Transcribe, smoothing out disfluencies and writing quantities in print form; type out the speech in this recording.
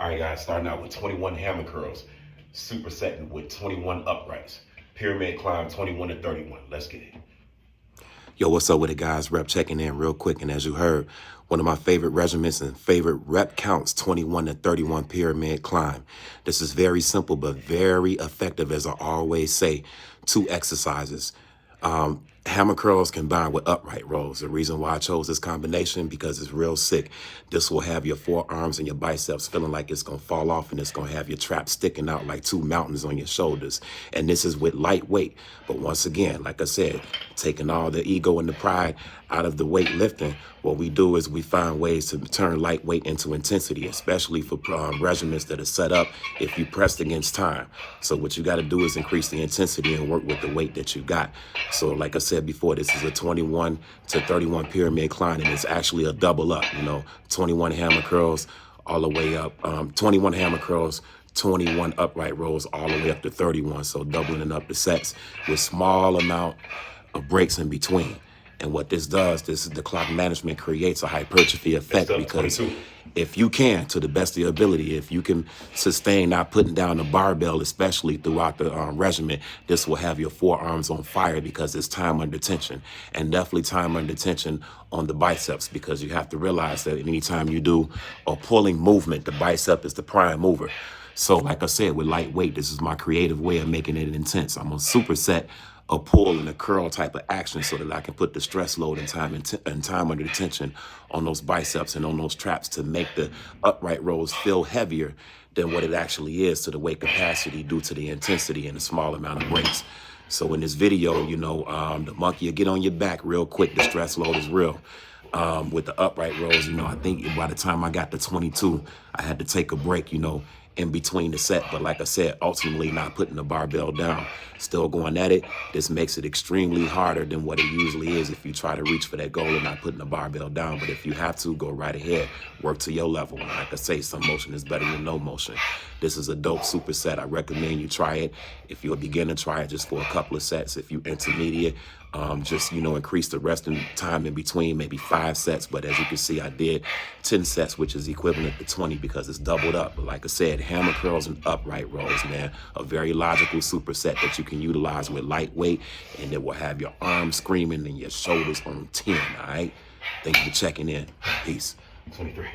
All right, guys, starting out with 21 hammer curls, supersetting with 21 uprights, pyramid climb 21 to 31. Let's get it. Yo, what's up with it, guys? Rep checking in real quick. And as you heard, one of my favorite regiments and favorite rep counts, 21 to 31 pyramid climb. This is very simple, but very effective, as I always say. 2 exercises. Hammer curls combined with upright rows. The reason why I chose this combination, because it's real sick. This will have your forearms and your biceps feeling like it's going to fall off, and it's going to have your traps sticking out like 2 mountains on your shoulders. And this is with light weight. But once again, like I said, taking all the ego and the pride out of the weightlifting, what we do is we find ways to turn lightweight into intensity, especially for regiments that are set up if you pressed against time. So what you got to do is increase the intensity and work with the weight that you got. So like I said before, this is a 21 to 31 pyramid climb, and it's actually a double up, 21 hammer curls all the way up, 21 hammer curls, 21 upright rows all the way up to 31. So doubling up the sets with small amount of breaks in between. And what this does, this is the clock management creates a hypertrophy effect, because if you can, to the best of your ability, if you can sustain not putting down the barbell, especially throughout the regimen, this will have your forearms on fire, because it's time under tension, and definitely time under tension on the biceps, because you have to realize that anytime you do a pulling movement, the bicep is the prime mover. So like I said, with lightweight, this is my creative way of making it intense. I'm gonna superset a pull and a curl type of action so that I can put the stress load and time under tension on those biceps and on those traps to make the upright rows feel heavier than what it actually is to the weight capacity due to the intensity and the small amount of breaks. So in this video, the monkey will get on your back real quick. The stress load is real. With the upright rows, I think by the time I got to 22, I had to take a break, in between the set. But like I said, ultimately not putting the barbell down, still going at it. This makes it extremely harder than what it usually is if you try to reach for that goal and not putting the barbell down. But if you have to, go right ahead, work to your level. And like I say, some motion is better than no motion. This is a dope superset. I recommend you try it. If you're a beginner, try it just for a couple of sets. If you're intermediate, just increase the resting time in between, maybe 5 sets. But as you can see, I did 10 sets, which is equivalent to 20 because it's doubled up. But like I said, hammer curls and upright rows, man, a very logical superset that you can utilize with lightweight, and it will have your arms screaming and your shoulders on 10. All right, thank you for checking in. Peace. 23.